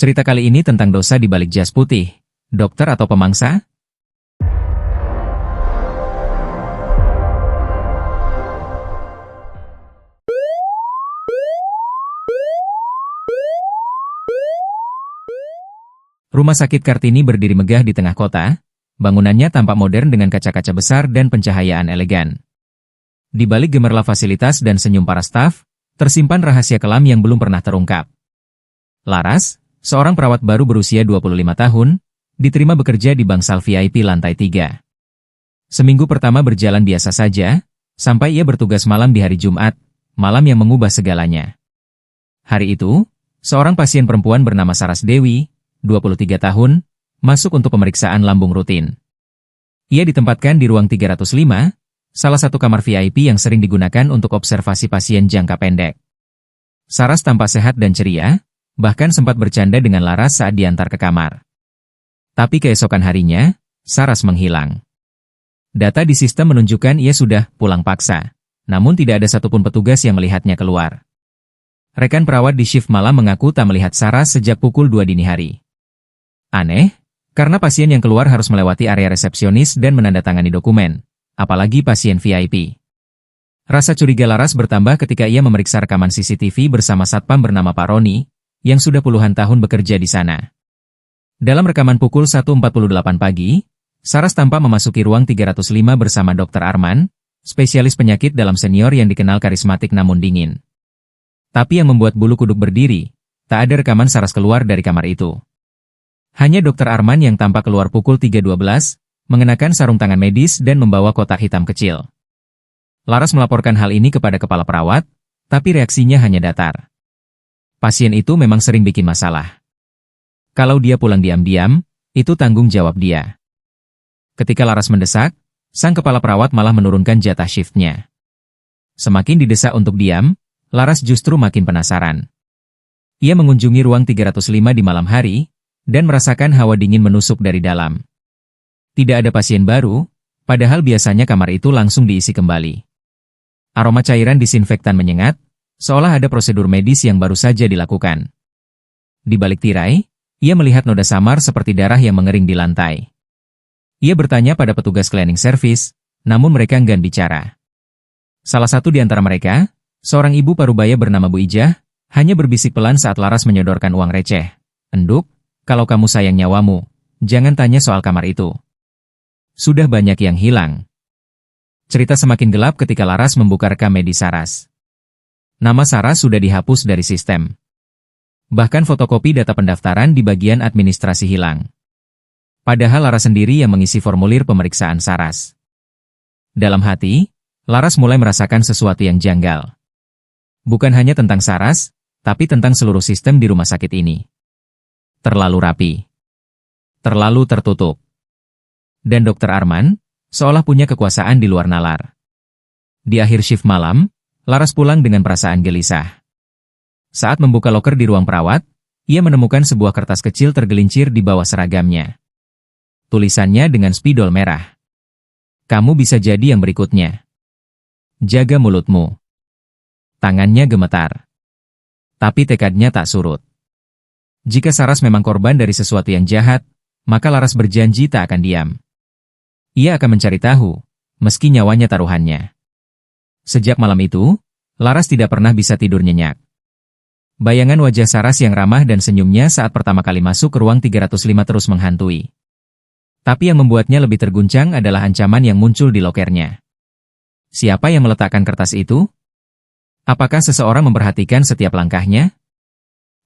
Cerita kali ini tentang dosa di balik jas putih. Dokter atau pemangsa? Rumah sakit Kartini berdiri megah di tengah kota. Bangunannya tampak modern dengan kaca-kaca besar dan pencahayaan elegan. Di balik gemerlap fasilitas dan senyum para staf, tersimpan rahasia kelam yang belum pernah terungkap. Laras, seorang perawat baru berusia 25 tahun, diterima bekerja di bangsal VIP lantai 3. Seminggu pertama berjalan biasa saja, sampai ia bertugas malam di hari Jumat, malam yang mengubah segalanya. Hari itu, seorang pasien perempuan bernama Saras Dewi, 23 tahun, masuk untuk pemeriksaan lambung rutin. Ia ditempatkan di ruang 305, salah satu kamar VIP yang sering digunakan untuk observasi pasien jangka pendek. Saras tampak sehat dan ceria, bahkan sempat bercanda dengan Laras saat diantar ke kamar. Tapi keesokan harinya, Saras menghilang. Data di sistem menunjukkan ia sudah pulang paksa, namun tidak ada satupun petugas yang melihatnya keluar. Rekan perawat di shift malam mengaku tak melihat Saras sejak pukul 2 dini hari. Aneh, karena pasien yang keluar harus melewati area resepsionis dan menandatangani dokumen, apalagi pasien VIP. Rasa curiga Laras bertambah ketika ia memeriksa rekaman CCTV bersama satpam bernama Pak Roni, yang sudah puluhan tahun bekerja di sana. Dalam rekaman pukul 1.48 pagi, Saras tampak memasuki ruang 305 bersama Dr. Arman, spesialis penyakit dalam senior yang dikenal karismatik namun dingin. Tapi yang membuat bulu kuduk berdiri, tak ada rekaman Saras keluar dari kamar itu. Hanya Dr. Arman yang tampak keluar pukul 3.12, mengenakan sarung tangan medis dan membawa kotak hitam kecil. Laras melaporkan hal ini kepada kepala perawat, tapi reaksinya hanya datar. Pasien itu memang sering bikin masalah. Kalau dia pulang diam-diam, itu tanggung jawab dia. Ketika Laras mendesak, sang kepala perawat malah menurunkan jatah shiftnya. Semakin didesak untuk diam, Laras justru makin penasaran. Ia mengunjungi ruang 305 di malam hari, dan merasakan hawa dingin menusuk dari dalam. Tidak ada pasien baru, padahal biasanya kamar itu langsung diisi kembali. Aroma cairan disinfektan menyengat, seolah ada prosedur medis yang baru saja dilakukan. Di balik tirai, ia melihat noda samar seperti darah yang mengering di lantai. Ia bertanya pada petugas cleaning service, namun mereka enggan bicara. Salah satu di antara mereka, seorang ibu parubaya bernama Bu Ijah, hanya berbisik pelan saat Laras menyodorkan uang receh. "Enduk, kalau kamu sayang nyawamu, jangan tanya soal kamar itu. Sudah banyak yang hilang." Cerita semakin gelap ketika Laras membuka rekam medis Saras. Nama Saras sudah dihapus dari sistem. Bahkan fotokopi data pendaftaran di bagian administrasi hilang. Padahal Laras sendiri yang mengisi formulir pemeriksaan Saras. Dalam hati, Laras mulai merasakan sesuatu yang janggal. Bukan hanya tentang Saras, tapi tentang seluruh sistem di rumah sakit ini. Terlalu rapi. Terlalu tertutup. Dan Dr. Arman, seolah punya kekuasaan di luar nalar. Di akhir shift malam, Laras pulang dengan perasaan gelisah. Saat membuka loker di ruang perawat, ia menemukan sebuah kertas kecil tergelincir di bawah seragamnya. Tulisannya dengan spidol merah. "Kamu bisa jadi yang berikutnya. Jaga mulutmu." Tangannya gemetar. Tapi tekadnya tak surut. Jika Saras memang korban dari sesuatu yang jahat, maka Laras berjanji tak akan diam. Ia akan mencari tahu, meski nyawanya taruhannya. Sejak malam itu, Laras tidak pernah bisa tidur nyenyak. Bayangan wajah Saras yang ramah dan senyumnya saat pertama kali masuk ke ruang 305 terus menghantui. Tapi yang membuatnya lebih terguncang adalah ancaman yang muncul di lokernya. Siapa yang meletakkan kertas itu? Apakah seseorang memperhatikan setiap langkahnya?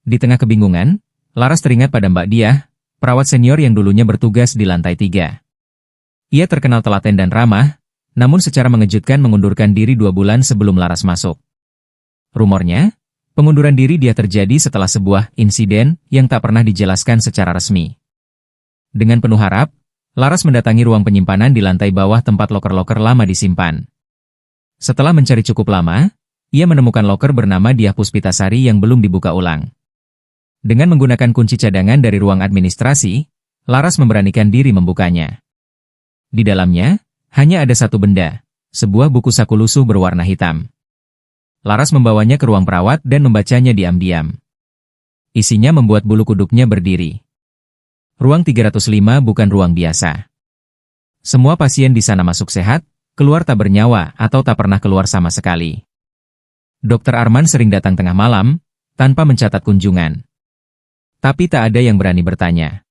Di tengah kebingungan, Laras teringat pada Mbak Diah, perawat senior yang dulunya bertugas di lantai 3. Ia terkenal telaten dan ramah, namun secara mengejutkan mengundurkan diri 2 bulan sebelum Laras masuk. Rumornya, pengunduran diri dia terjadi setelah sebuah insiden yang tak pernah dijelaskan secara resmi. Dengan penuh harap, Laras mendatangi ruang penyimpanan di lantai bawah tempat loker-loker lama disimpan. Setelah mencari cukup lama, ia menemukan loker bernama Diah Puspitasari yang belum dibuka ulang. Dengan menggunakan kunci cadangan dari ruang administrasi, Laras memberanikan diri membukanya. Di dalamnya, hanya ada satu benda, sebuah buku saku lusuh berwarna hitam. Laras membawanya ke ruang perawat dan membacanya diam-diam. Isinya membuat bulu kuduknya berdiri. Ruang 305 bukan ruang biasa. Semua pasien di sana masuk sehat, keluar tak bernyawa atau tak pernah keluar sama sekali. Dr. Arman sering datang tengah malam, tanpa mencatat kunjungan. Tapi tak ada yang berani bertanya.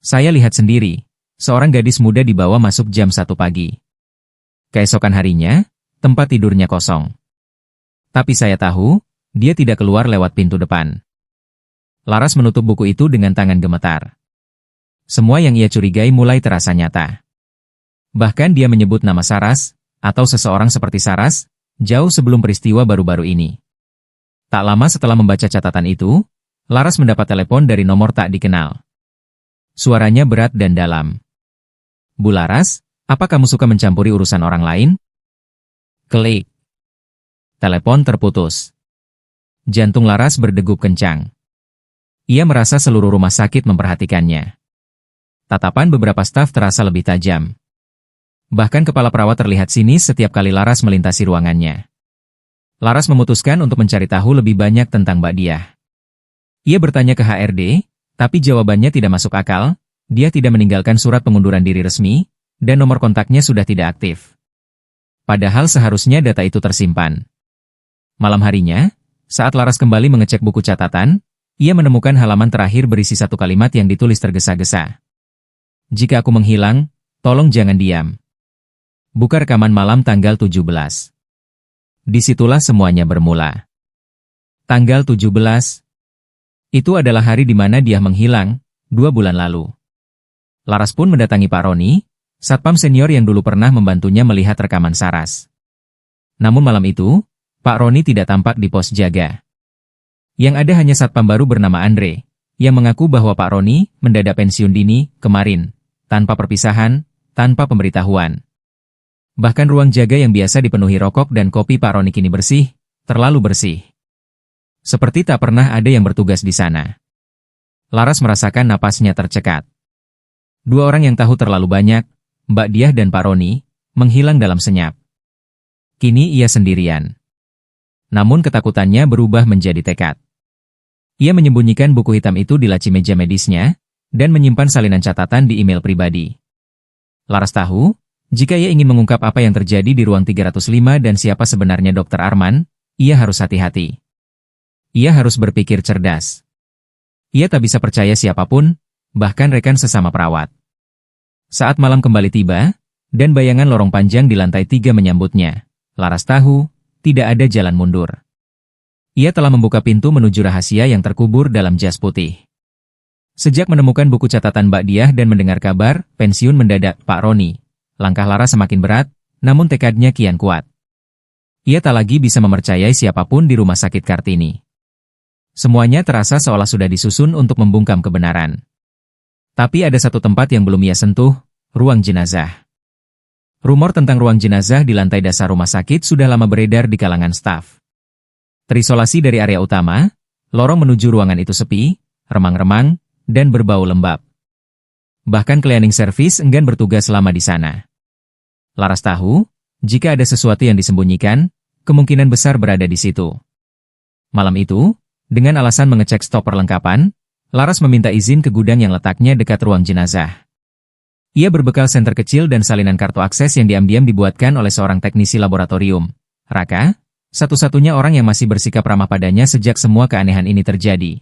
Saya lihat sendiri, seorang gadis muda dibawa masuk jam 1 pagi. Keesokan harinya, tempat tidurnya kosong. Tapi saya tahu, dia tidak keluar lewat pintu depan. Laras menutup buku itu dengan tangan gemetar. Semua yang ia curigai mulai terasa nyata. Bahkan dia menyebut nama Saras, atau seseorang seperti Saras, jauh sebelum peristiwa baru-baru ini. Tak lama setelah membaca catatan itu, Laras mendapat telepon dari nomor tak dikenal. Suaranya berat dan dalam. Bu Laras, apa kamu suka mencampuri urusan orang lain? Klik. Telepon terputus. Jantung Laras berdegup kencang. Ia merasa seluruh rumah sakit memperhatikannya. Tatapan beberapa staf terasa lebih tajam. Bahkan kepala perawat terlihat sinis setiap kali Laras melintasi ruangannya. Laras memutuskan untuk mencari tahu lebih banyak tentang Mbak Diah. Ia bertanya ke HRD, tapi jawabannya tidak masuk akal, dia tidak meninggalkan surat pengunduran diri resmi, dan nomor kontaknya sudah tidak aktif. Padahal seharusnya data itu tersimpan. Malam harinya, saat Laras kembali mengecek buku catatan, ia menemukan halaman terakhir berisi satu kalimat yang ditulis tergesa-gesa. Jika aku menghilang, tolong jangan diam. Buka rekaman malam tanggal 17. Disitulah semuanya bermula. Tanggal 17. Itu adalah hari di mana dia menghilang, 2 bulan lalu. Laras pun mendatangi Pak Roni, satpam senior yang dulu pernah membantunya melihat rekaman Saras. Namun malam itu, Pak Roni tidak tampak di pos jaga. Yang ada hanya satpam baru bernama Andre, yang mengaku bahwa Pak Roni mendadak pensiun dini kemarin, tanpa perpisahan, tanpa pemberitahuan. Bahkan ruang jaga yang biasa dipenuhi rokok dan kopi Pak Roni kini bersih, terlalu bersih. Seperti tak pernah ada yang bertugas di sana. Laras merasakan napasnya tercekat. 2 orang yang tahu terlalu banyak, Mbak Diah dan Pak Roni, menghilang dalam senyap. Kini ia sendirian. Namun ketakutannya berubah menjadi tekad. Ia menyembunyikan buku hitam itu di laci meja medisnya, dan menyimpan salinan catatan di email pribadi. Laras tahu, jika ia ingin mengungkap apa yang terjadi di ruang 305 dan siapa sebenarnya Dr. Arman, ia harus hati-hati. Ia harus berpikir cerdas. Ia tak bisa percaya siapapun, bahkan rekan sesama perawat. Saat malam kembali tiba, dan bayangan lorong panjang di lantai 3 menyambutnya, Laras tahu, tidak ada jalan mundur. Ia telah membuka pintu menuju rahasia yang terkubur dalam jas putih. Sejak menemukan buku catatan Mbak Diah dan mendengar kabar pensiun mendadak Pak Roni, langkah Laras semakin berat, namun tekadnya kian kuat. Ia tak lagi bisa mempercayai siapapun di rumah sakit Kartini. Semuanya terasa seolah sudah disusun untuk membungkam kebenaran. Tapi ada satu tempat yang belum ia sentuh, ruang jenazah. Rumor tentang ruang jenazah di lantai dasar rumah sakit sudah lama beredar di kalangan staf. Terisolasi dari area utama, lorong menuju ruangan itu sepi, remang-remang, dan berbau lembab. Bahkan cleaning service enggan bertugas lama di sana. Laras tahu, jika ada sesuatu yang disembunyikan, kemungkinan besar berada di situ. Malam itu, dengan alasan mengecek stok perlengkapan, Laras meminta izin ke gudang yang letaknya dekat ruang jenazah. Ia berbekal senter kecil dan salinan kartu akses yang diam-diam dibuatkan oleh seorang teknisi laboratorium, Raka, satu-satunya orang yang masih bersikap ramah padanya sejak semua keanehan ini terjadi.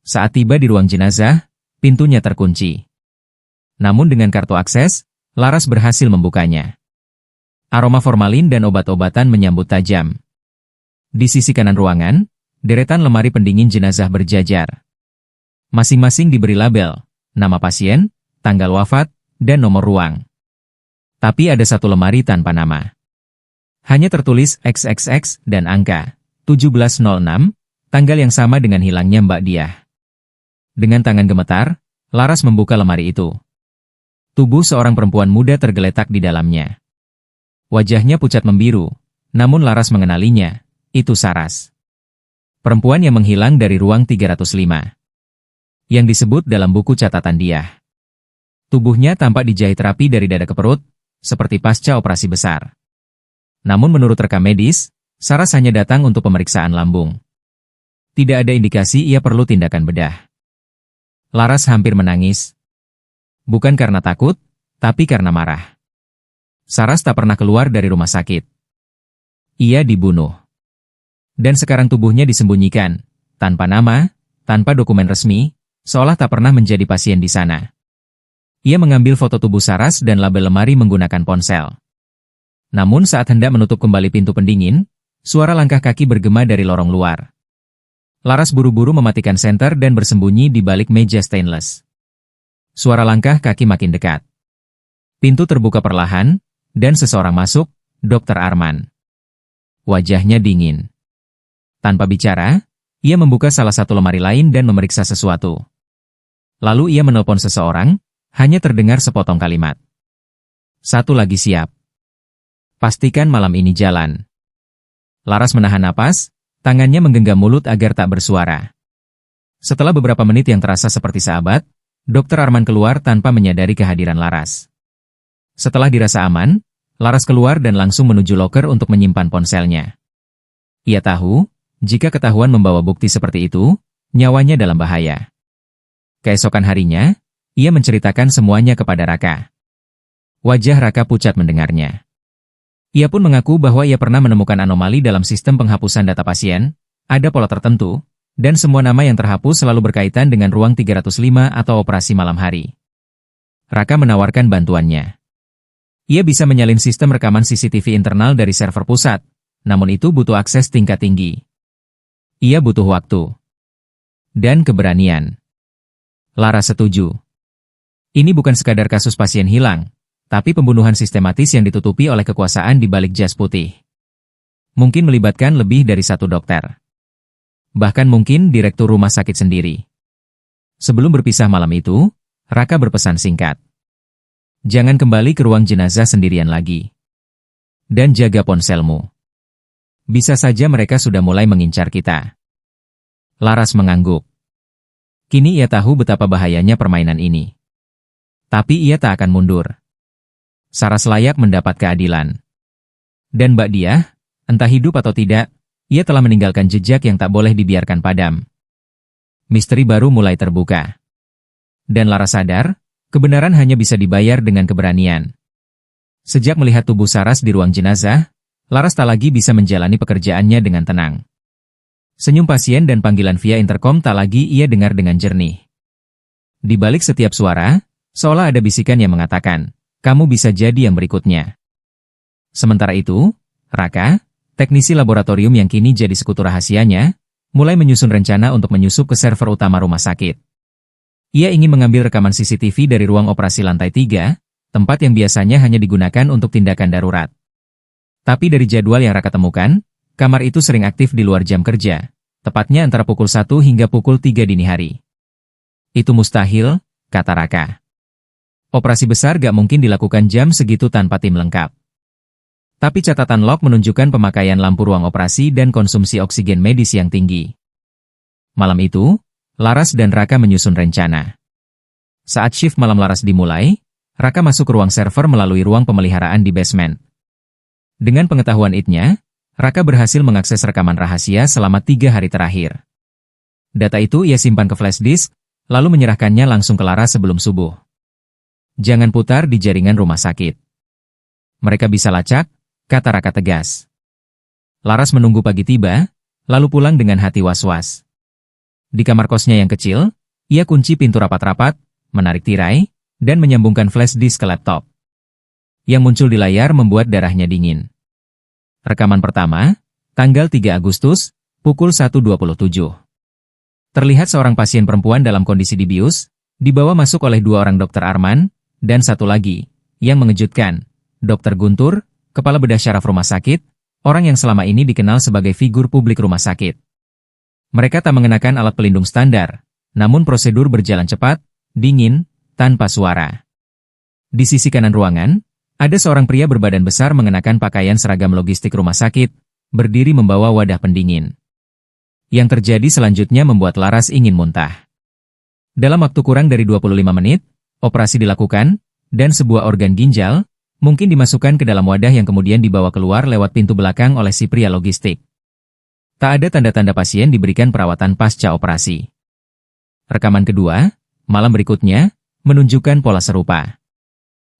Saat tiba di ruang jenazah, pintunya terkunci. Namun dengan kartu akses, Laras berhasil membukanya. Aroma formalin dan obat-obatan menyambut tajam. Di sisi kanan ruangan, deretan lemari pendingin jenazah berjajar. Masing-masing diberi label, nama pasien, tanggal wafat, dan nomor ruang. Tapi ada satu lemari tanpa nama. Hanya tertulis XXX dan angka 1706, tanggal yang sama dengan hilangnya Mbak Diah. Dengan tangan gemetar, Laras membuka lemari itu. Tubuh seorang perempuan muda tergeletak di dalamnya. Wajahnya pucat membiru, namun Laras mengenalinya, itu Saras. Perempuan yang menghilang dari ruang 305. Yang disebut dalam buku catatan Diah. Tubuhnya tampak dijahit rapi dari dada ke perut, seperti pasca operasi besar. Namun menurut rekam medis, Saras hanya datang untuk pemeriksaan lambung. Tidak ada indikasi ia perlu tindakan bedah. Laras hampir menangis. Bukan karena takut, tapi karena marah. Saras tak pernah keluar dari rumah sakit. Ia dibunuh. Dan sekarang tubuhnya disembunyikan, tanpa nama, tanpa dokumen resmi, seolah tak pernah menjadi pasien di sana. Ia mengambil foto tubuh Saras dan label lemari menggunakan ponsel. Namun saat hendak menutup kembali pintu pendingin, suara langkah kaki bergema dari lorong luar. Laras buru-buru mematikan senter dan bersembunyi di balik meja stainless. Suara langkah kaki makin dekat. Pintu terbuka perlahan, dan seseorang masuk, Dr. Arman. Wajahnya dingin. Tanpa bicara, ia membuka salah satu lemari lain dan memeriksa sesuatu. Lalu ia menelpon seseorang, hanya terdengar sepotong kalimat. Satu lagi siap. Pastikan malam ini jalan. Laras menahan napas, tangannya menggenggam mulut agar tak bersuara. Setelah beberapa menit yang terasa seperti sahabat, Dr. Arman keluar tanpa menyadari kehadiran Laras. Setelah dirasa aman, Laras keluar dan langsung menuju loker untuk menyimpan ponselnya. Ia tahu, jika ketahuan membawa bukti seperti itu, nyawanya dalam bahaya. Keesokan harinya, ia menceritakan semuanya kepada Raka. Wajah Raka pucat mendengarnya. Ia pun mengaku bahwa ia pernah menemukan anomali dalam sistem penghapusan data pasien, ada pola tertentu, dan semua nama yang terhapus selalu berkaitan dengan ruang 305 atau operasi malam hari. Raka menawarkan bantuannya. Ia bisa menyalin sistem rekaman CCTV internal dari server pusat, namun itu butuh akses tingkat tinggi. Ia butuh waktu. Dan keberanian. Laras setuju. Ini bukan sekadar kasus pasien hilang, tapi pembunuhan sistematis yang ditutupi oleh kekuasaan di balik jas putih. Mungkin melibatkan lebih dari satu dokter. Bahkan mungkin direktur rumah sakit sendiri. Sebelum berpisah malam itu, Raka berpesan singkat. Jangan kembali ke ruang jenazah sendirian lagi. Dan jaga ponselmu. Bisa saja mereka sudah mulai mengincar kita. Laras mengangguk. Kini ia tahu betapa bahayanya permainan ini. Tapi ia tak akan mundur. Saras layak mendapat keadilan. Dan Mbak Diah, entah hidup atau tidak, ia telah meninggalkan jejak yang tak boleh dibiarkan padam. Misteri baru mulai terbuka. Dan Laras sadar, kebenaran hanya bisa dibayar dengan keberanian. Sejak melihat tubuh Saras di ruang jenazah, Laras tak lagi bisa menjalani pekerjaannya dengan tenang. Senyum pasien dan panggilan via intercom tak lagi ia dengar dengan jernih. Di balik setiap suara, seolah ada bisikan yang mengatakan, kamu bisa jadi yang berikutnya. Sementara itu, Raka, teknisi laboratorium yang kini jadi sekutu rahasianya, mulai menyusun rencana untuk menyusup ke server utama rumah sakit. Ia ingin mengambil rekaman CCTV dari ruang operasi lantai 3, tempat yang biasanya hanya digunakan untuk tindakan darurat. Tapi dari jadwal yang Raka temukan, kamar itu sering aktif di luar jam kerja, tepatnya antara pukul 1 hingga pukul 3 dini hari. Itu mustahil, kata Raka. Operasi besar gak mungkin dilakukan jam segitu tanpa tim lengkap. Tapi catatan log menunjukkan pemakaian lampu ruang operasi dan konsumsi oksigen medis yang tinggi. Malam itu, Laras dan Raka menyusun rencana. Saat shift malam Laras dimulai, Raka masuk ke ruang server melalui ruang pemeliharaan di basement. Dengan pengetahuan itnya, Raka berhasil mengakses rekaman rahasia selama 3 hari terakhir. Data itu ia simpan ke flash disk, lalu menyerahkannya langsung ke Laras sebelum subuh. Jangan putar di jaringan rumah sakit. Mereka bisa lacak, kata Raka tegas. Laras menunggu pagi tiba, lalu pulang dengan hati was-was. Di kamar kosnya yang kecil, ia kunci pintu rapat-rapat, menarik tirai, dan menyambungkan flash disk ke laptop. Yang muncul di layar membuat darahnya dingin. Rekaman pertama, tanggal 3 Agustus, pukul 1.27. Terlihat seorang pasien perempuan dalam kondisi dibius, dibawa masuk oleh 2 orang dokter Arman, dan satu lagi, yang mengejutkan, Dr. Guntur, kepala bedah syaraf rumah sakit, orang yang selama ini dikenal sebagai figur publik rumah sakit. Mereka tak mengenakan alat pelindung standar, namun prosedur berjalan cepat, dingin, tanpa suara. Di sisi kanan ruangan, ada seorang pria berbadan besar mengenakan pakaian seragam logistik rumah sakit, berdiri membawa wadah pendingin. Yang terjadi selanjutnya membuat Laras ingin muntah. Dalam waktu kurang dari 25 menit, operasi dilakukan, dan sebuah organ ginjal, mungkin dimasukkan ke dalam wadah yang kemudian dibawa keluar lewat pintu belakang oleh si pria logistik. Tak ada tanda-tanda pasien diberikan perawatan pasca operasi. Rekaman kedua, malam berikutnya, menunjukkan pola serupa.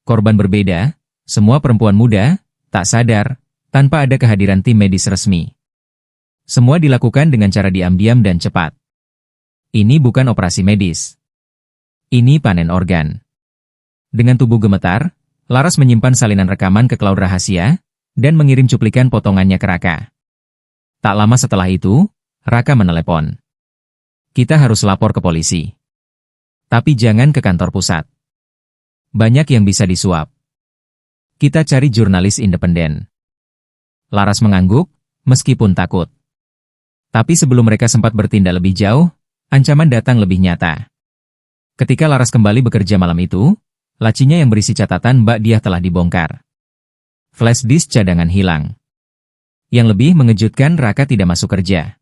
Korban berbeda, semua perempuan muda, tak sadar, tanpa ada kehadiran tim medis resmi. Semua dilakukan dengan cara diam-diam dan cepat. Ini bukan operasi medis. Ini panen organ. Dengan tubuh gemetar, Laras menyimpan salinan rekaman ke cloud rahasia, dan mengirim cuplikan potongannya ke Raka. Tak lama setelah itu, Raka menelepon. Kita harus lapor ke polisi. Tapi jangan ke kantor pusat. Banyak yang bisa disuap. Kita cari jurnalis independen. Laras mengangguk, meskipun takut. Tapi sebelum mereka sempat bertindak lebih jauh, ancaman datang lebih nyata. Ketika Laras kembali bekerja malam itu, lacinya yang berisi catatan Mbak Diah telah dibongkar. Flash disk cadangan hilang. Yang lebih mengejutkan, Raka tidak masuk kerja.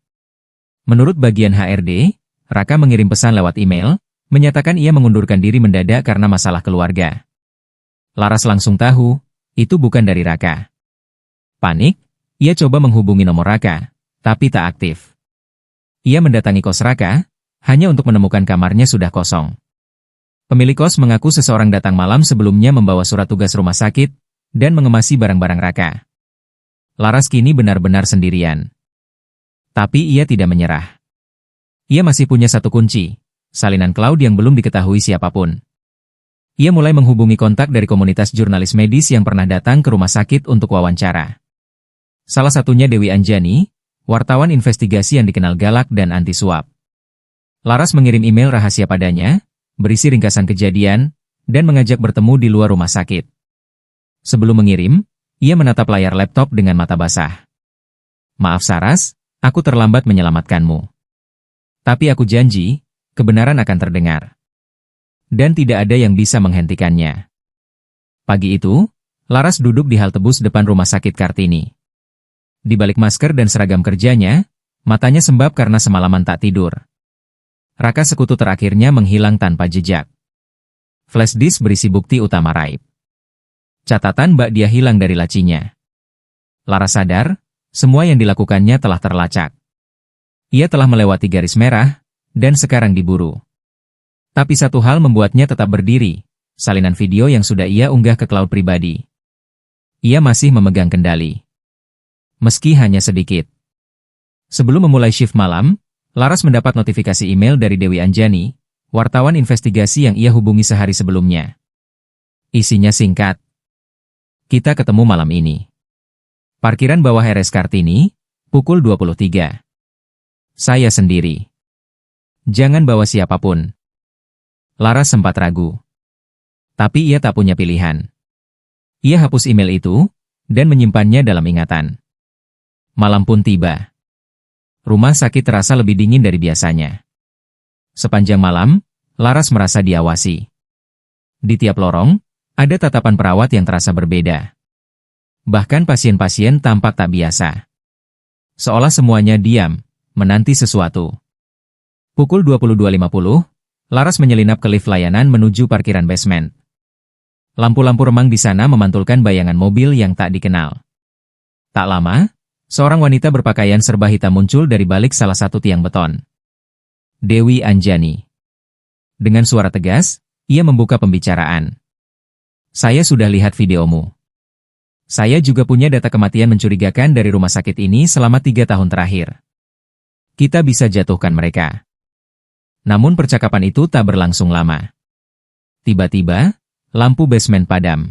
Menurut bagian HRD, Raka mengirim pesan lewat email, menyatakan ia mengundurkan diri mendadak karena masalah keluarga. Laras langsung tahu, itu bukan dari Raka. Panik, ia coba menghubungi nomor Raka, tapi tak aktif. Ia mendatangi kos Raka, hanya untuk menemukan kamarnya sudah kosong. Pemilik kos mengaku seseorang datang malam sebelumnya membawa surat tugas rumah sakit, dan mengemasi barang-barang Raka. Laras kini benar-benar sendirian. Tapi ia tidak menyerah. Ia masih punya satu kunci, salinan cloud yang belum diketahui siapapun. Ia mulai menghubungi kontak dari komunitas jurnalis medis yang pernah datang ke rumah sakit untuk wawancara. Salah satunya Dewi Anjani, wartawan investigasi yang dikenal galak dan anti suap. Laras mengirim email rahasia padanya, berisi ringkasan kejadian, dan mengajak bertemu di luar rumah sakit. Sebelum mengirim, ia menatap layar laptop dengan mata basah. Maaf Saras, aku terlambat menyelamatkanmu. Tapi aku janji, kebenaran akan terdengar. Dan tidak ada yang bisa menghentikannya. Pagi itu, Laras duduk di halte bus depan rumah sakit Kartini. Di balik masker dan seragam kerjanya, matanya sembab karena semalaman tak tidur. Raka sekutu terakhirnya menghilang tanpa jejak. Flash disk berisi bukti utama raib. Catatan Mbak Diah hilang dari lacinya. Laras sadar, semua yang dilakukannya telah terlacak. Ia telah melewati garis merah, dan sekarang diburu. Tapi satu hal membuatnya tetap berdiri, salinan video yang sudah ia unggah ke cloud pribadi. Ia masih memegang kendali. Meski hanya sedikit. Sebelum memulai shift malam, Laras mendapat notifikasi email dari Dewi Anjani, wartawan investigasi yang ia hubungi sehari sebelumnya. Isinya singkat. Kita ketemu malam ini. Parkiran bawah RS Kartini, pukul 23. Saya sendiri. Jangan bawa siapapun. Laras sempat ragu. Tapi ia tak punya pilihan. Ia hapus email itu, dan menyimpannya dalam ingatan. Malam pun tiba. Rumah sakit terasa lebih dingin dari biasanya. Sepanjang malam, Laras merasa diawasi. Di tiap lorong, ada tatapan perawat yang terasa berbeda. Bahkan pasien-pasien tampak tak biasa. Seolah semuanya diam, menanti sesuatu. Pukul 22.50, Laras menyelinap ke lift layanan menuju parkiran basement. Lampu-lampu remang di sana memantulkan bayangan mobil yang tak dikenal. Tak lama, seorang wanita berpakaian serba hitam muncul dari balik salah satu tiang beton. Dewi Anjani. Dengan suara tegas, ia membuka pembicaraan. Saya sudah lihat videomu. Saya juga punya data kematian mencurigakan dari rumah sakit ini selama 3 tahun terakhir. Kita bisa jatuhkan mereka. Namun percakapan itu tak berlangsung lama. Tiba-tiba, lampu basement padam.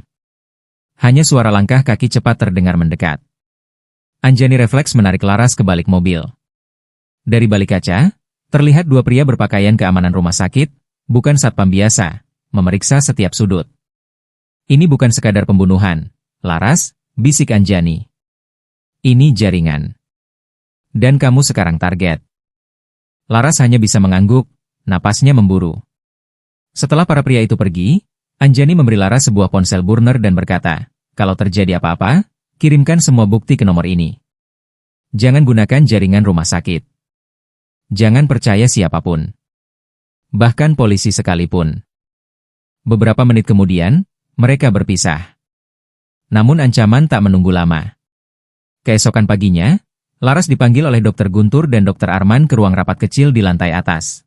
Hanya suara langkah kaki cepat terdengar mendekat. Anjani refleks menarik Laras ke balik mobil. Dari balik kaca, terlihat dua pria berpakaian keamanan rumah sakit, bukan satpam biasa, memeriksa setiap sudut. Ini bukan sekadar pembunuhan, Laras, bisik Anjani. Ini jaringan. Dan kamu sekarang target. Laras hanya bisa mengangguk, napasnya memburu. Setelah para pria itu pergi, Anjani memberi Laras sebuah ponsel burner dan berkata, kalau terjadi apa-apa, kirimkan semua bukti ke nomor ini. Jangan gunakan jaringan rumah sakit. Jangan percaya siapapun. Bahkan polisi sekalipun. Beberapa menit kemudian, mereka berpisah. Namun ancaman tak menunggu lama. Keesokan paginya, Laras dipanggil oleh Dokter Guntur dan Dokter Arman ke ruang rapat kecil di lantai atas.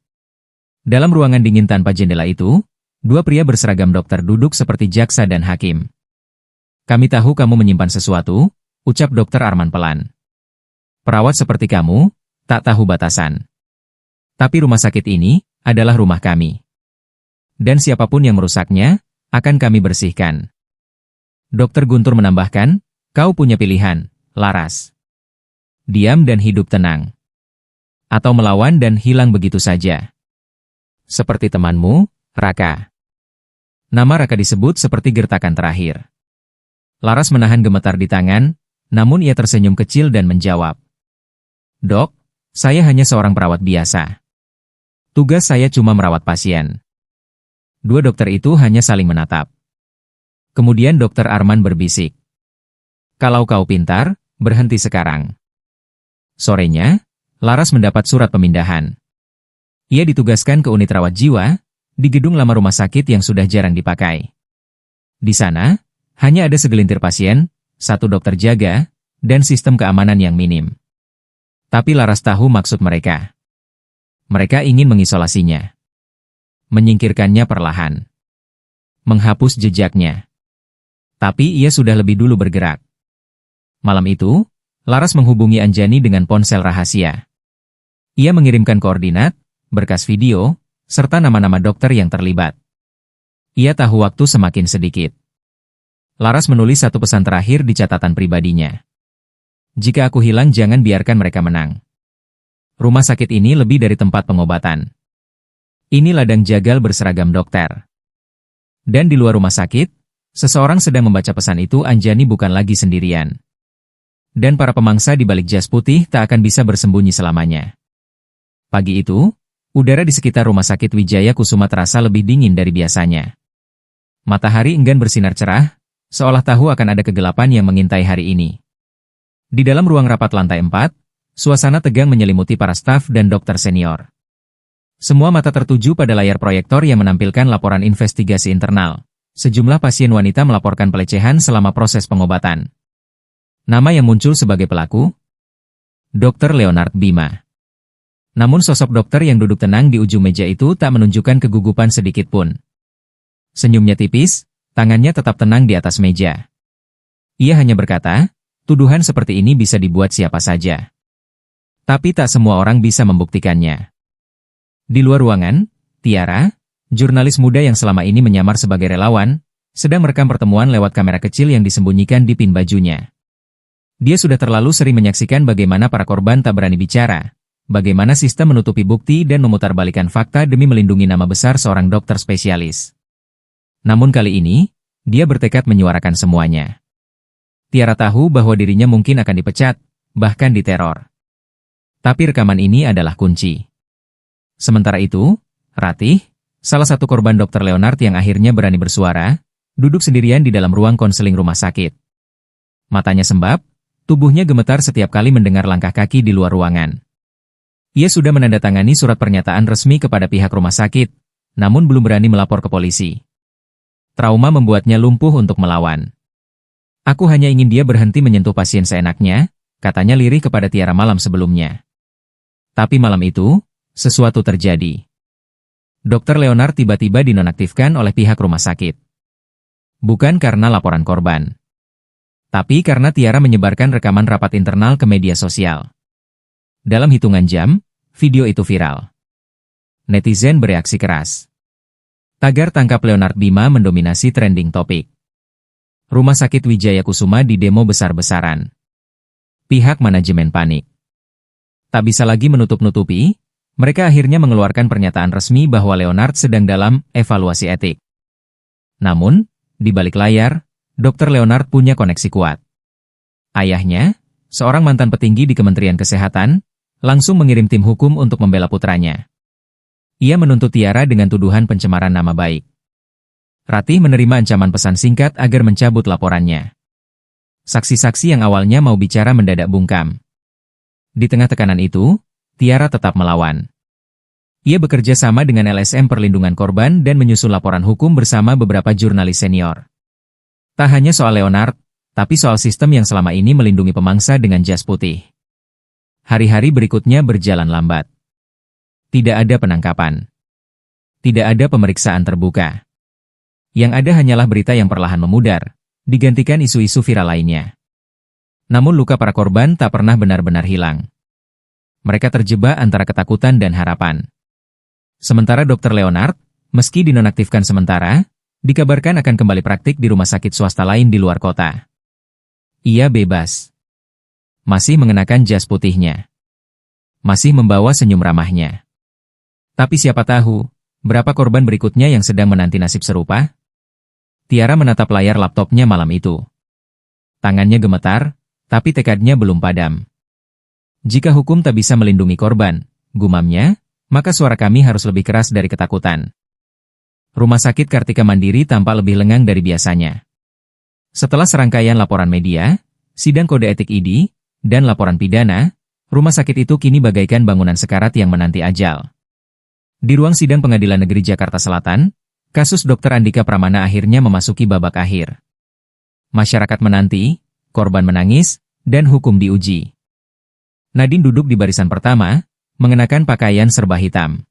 Dalam ruangan dingin tanpa jendela itu, dua pria berseragam dokter duduk seperti jaksa dan hakim. "Kami tahu kamu menyimpan sesuatu," ucap Dokter Arman pelan. "Perawat seperti kamu, tak tahu batasan. Tapi rumah sakit ini adalah rumah kami. Dan siapapun yang merusaknya, akan kami bersihkan." Dokter Guntur menambahkan, "Kau punya pilihan, Laras. Diam dan hidup tenang. Atau melawan dan hilang begitu saja. Seperti temanmu, Raka." Nama Raka disebut seperti gertakan terakhir. Laras menahan gemetar di tangan, namun ia tersenyum kecil dan menjawab, "Dok, saya hanya seorang perawat biasa. Tugas saya cuma merawat pasien." Dua dokter itu hanya saling menatap. Kemudian Dokter Arman berbisik, "Kalau kau pintar, berhenti sekarang." Sorenya, Laras mendapat surat pemindahan. Ia ditugaskan ke unit rawat jiwa, di gedung lama rumah sakit yang sudah jarang dipakai. Di sana, hanya ada segelintir pasien, satu dokter jaga, dan sistem keamanan yang minim. Tapi Laras tahu maksud mereka. Mereka ingin mengisolasinya. Menyingkirkannya perlahan. Menghapus jejaknya. Tapi ia sudah lebih dulu bergerak. Malam itu, Laras menghubungi Anjani dengan ponsel rahasia. Ia mengirimkan koordinat, berkas video, serta nama-nama dokter yang terlibat. Ia tahu waktu semakin sedikit. Laras menulis satu pesan terakhir di catatan pribadinya. "Jika aku hilang, jangan biarkan mereka menang. Rumah sakit ini lebih dari tempat pengobatan. Ini ladang jagal berseragam dokter." Dan di luar rumah sakit, seseorang sedang membaca pesan itu. Anjani bukan lagi sendirian. Dan para pemangsa di balik jas putih tak akan bisa bersembunyi selamanya. Pagi itu, udara di sekitar rumah sakit Wijaya Kusuma terasa lebih dingin dari biasanya. Matahari enggan bersinar cerah, seolah tahu akan ada kegelapan yang mengintai hari ini. Di dalam ruang rapat lantai 4, suasana tegang menyelimuti para staf dan dokter senior. Semua mata tertuju pada layar proyektor yang menampilkan laporan investigasi internal. Sejumlah pasien wanita melaporkan pelecehan selama proses pengobatan. Nama yang muncul sebagai pelaku? Dr. Leonard Bima. Namun sosok dokter yang duduk tenang di ujung meja itu tak menunjukkan kegugupan sedikit pun. Senyumnya tipis, tangannya tetap tenang di atas meja. Ia hanya berkata, tuduhan seperti ini bisa dibuat siapa saja. Tapi tak semua orang bisa membuktikannya. Di luar ruangan, Tiara, jurnalis muda yang selama ini menyamar sebagai relawan, sedang merekam pertemuan lewat kamera kecil yang disembunyikan di pin bajunya. Dia sudah terlalu sering menyaksikan bagaimana para korban tak berani bicara, bagaimana sistem menutupi bukti dan memutarbalikkan fakta demi melindungi nama besar seorang dokter spesialis. Namun kali ini, dia bertekad menyuarakan semuanya. Tiara tahu bahwa dirinya mungkin akan dipecat, bahkan diteror. Tapi rekaman ini adalah kunci. Sementara itu, Ratih, salah satu korban Dr. Leonard yang akhirnya berani bersuara, duduk sendirian di dalam ruang konseling rumah sakit. Matanya sembab, tubuhnya gemetar setiap kali mendengar langkah kaki di luar ruangan. Ia sudah menandatangani surat pernyataan resmi kepada pihak rumah sakit, namun belum berani melapor ke polisi. Trauma membuatnya lumpuh untuk melawan. "Aku hanya ingin dia berhenti menyentuh pasien seenaknya," katanya lirih kepada Tiara malam sebelumnya. Tapi malam itu, sesuatu terjadi. Dr. Leonard tiba-tiba dinonaktifkan oleh pihak rumah sakit. Bukan karena laporan korban. Tapi karena Tiara menyebarkan rekaman rapat internal ke media sosial. Dalam hitungan jam, video itu viral. Netizen bereaksi keras. Tagar "Tangkap Leonard Bima" mendominasi trending topik. Rumah sakit Wijaya Kusuma didemo besar-besaran. Pihak manajemen panik. Tak bisa lagi menutup-nutupi, mereka akhirnya mengeluarkan pernyataan resmi bahwa Leonard sedang dalam evaluasi etik. Namun, di balik layar, Dr. Leonard punya koneksi kuat. Ayahnya, seorang mantan petinggi di Kementerian Kesehatan, langsung mengirim tim hukum untuk membela putranya. Ia menuntut Tiara dengan tuduhan pencemaran nama baik. Ratih menerima ancaman pesan singkat agar mencabut laporannya. Saksi-saksi yang awalnya mau bicara mendadak bungkam. Di tengah tekanan itu, Tiara tetap melawan. Ia bekerja sama dengan LSM Perlindungan Korban dan menyusun laporan hukum bersama beberapa jurnalis senior. Tak hanya soal Leonard, tapi soal sistem yang selama ini melindungi pemangsa dengan jas putih. Hari-hari berikutnya berjalan lambat. Tidak ada penangkapan. Tidak ada pemeriksaan terbuka. Yang ada hanyalah berita yang perlahan memudar, digantikan isu-isu viral lainnya. Namun luka para korban tak pernah benar-benar hilang. Mereka terjebak antara ketakutan dan harapan. Sementara Dr. Leonard, meski dinonaktifkan sementara, dikabarkan akan kembali praktik di rumah sakit swasta lain di luar kota. Ia bebas. Masih mengenakan jas putihnya. Masih membawa senyum ramahnya. Tapi siapa tahu, berapa korban berikutnya yang sedang menanti nasib serupa? Tiara menatap layar laptopnya malam itu. Tangannya gemetar, tapi tekadnya belum padam. Jika hukum tak bisa melindungi korban, gumamnya, maka suara kami harus lebih keras dari ketakutan. Rumah sakit Kartika Mandiri tampak lebih lengang dari biasanya. Setelah serangkaian laporan media, sidang kode etik ID, dan laporan pidana, rumah sakit itu kini bagaikan bangunan sekarat yang menanti ajal. Di ruang sidang Pengadilan Negeri Jakarta Selatan, kasus Dr. Andika Pramana akhirnya memasuki babak akhir. Masyarakat menanti, korban menangis, dan hukum diuji. Nadine duduk di barisan pertama, mengenakan pakaian serba hitam.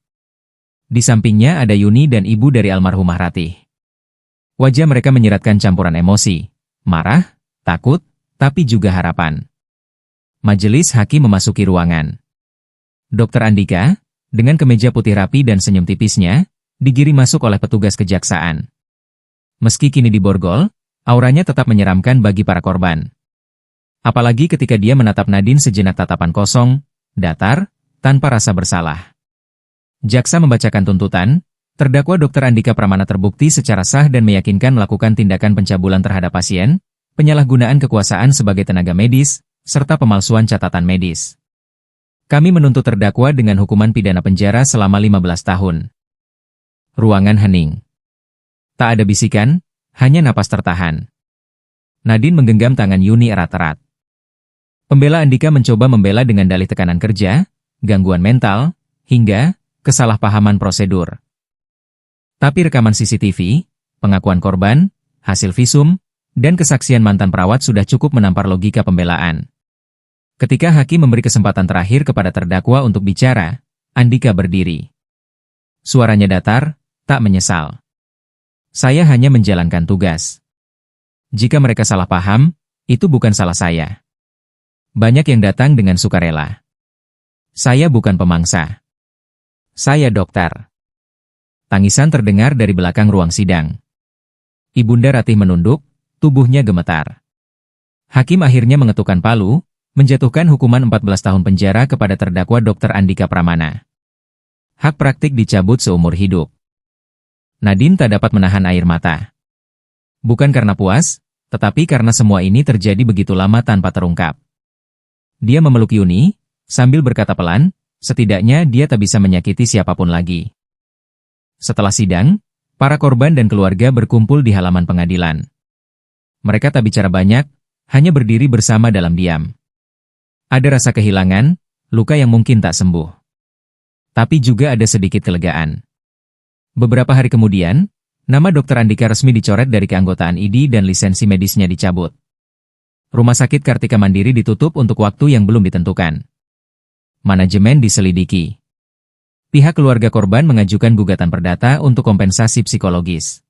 Di sampingnya ada Yuni dan ibu dari almarhumah Ratih. Wajah mereka menyiratkan campuran emosi, marah, takut, tapi juga harapan. Majelis hakim memasuki ruangan. Dr. Andika, dengan kemeja putih rapi dan senyum tipisnya, digiring masuk oleh petugas kejaksaan. Meski kini diborgol, auranya tetap menyeramkan bagi para korban. Apalagi ketika dia menatap Nadine sejenak tatapan kosong, datar, tanpa rasa bersalah. Jaksa membacakan tuntutan, terdakwa Dr. Andika Pramana terbukti secara sah dan meyakinkan melakukan tindakan pencabulan terhadap pasien, penyalahgunaan kekuasaan sebagai tenaga medis, serta pemalsuan catatan medis. Kami menuntut terdakwa dengan hukuman pidana penjara selama 15 tahun. Ruangan hening. Tak ada bisikan, hanya napas tertahan. Nadine menggenggam tangan Yuni erat-erat. Pembela Andika mencoba membela dengan dalih tekanan kerja, gangguan mental, hingga kesalahpahaman prosedur. Tapi rekaman CCTV, pengakuan korban, hasil visum, dan kesaksian mantan perawat sudah cukup menampar logika pembelaan. Ketika hakim memberi kesempatan terakhir kepada terdakwa untuk bicara, Andika berdiri. Suaranya datar, tak menyesal. Saya hanya menjalankan tugas. Jika mereka salah paham, itu bukan salah saya. Banyak yang datang dengan sukarela. Saya bukan pemangsa. Saya dokter. Tangisan terdengar dari belakang ruang sidang. Ibunda Ratih menunduk, tubuhnya gemetar. Hakim akhirnya mengetukkan palu, menjatuhkan hukuman 14 tahun penjara kepada terdakwa Dr. Andika Pramana. Hak praktik dicabut seumur hidup. Nadine tak dapat menahan air mata. Bukan karena puas, tetapi karena semua ini terjadi begitu lama tanpa terungkap. Dia memeluk Yuni, sambil berkata pelan, setidaknya dia tak bisa menyakiti siapapun lagi. Setelah sidang, para korban dan keluarga berkumpul di halaman pengadilan. Mereka tak bicara banyak, hanya berdiri bersama dalam diam. Ada rasa kehilangan, luka yang mungkin tak sembuh. Tapi juga ada sedikit kelegaan. Beberapa hari kemudian, nama Dr. Andika resmi dicoret dari keanggotaan ID dan lisensi medisnya dicabut. Rumah sakit Kartika Mandiri ditutup untuk waktu yang belum ditentukan. Manajemen diselidiki. Pihak keluarga korban mengajukan gugatan perdata untuk kompensasi psikologis.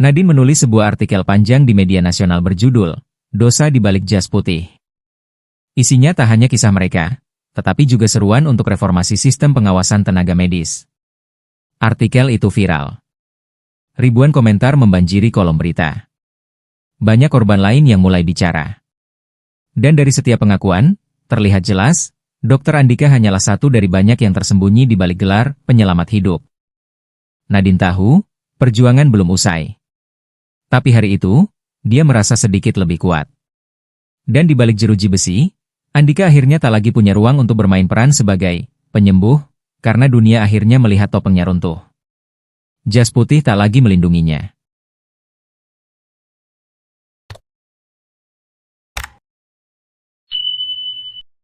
Nadine menulis sebuah artikel panjang di media nasional berjudul, "Dosa di Balik Jas Putih". Isinya tak hanya kisah mereka, tetapi juga seruan untuk reformasi sistem pengawasan tenaga medis. Artikel itu viral. Ribuan komentar membanjiri kolom berita. Banyak korban lain yang mulai bicara. Dan dari setiap pengakuan, terlihat jelas, Dr. Andika hanyalah satu dari banyak yang tersembunyi di balik gelar penyelamat hidup. Nadine tahu, perjuangan belum usai. Tapi hari itu, dia merasa sedikit lebih kuat. Dan di balik jeruji besi, Andika akhirnya tak lagi punya ruang untuk bermain peran sebagai penyembuh, karena dunia akhirnya melihat topengnya runtuh. Jas putih tak lagi melindunginya.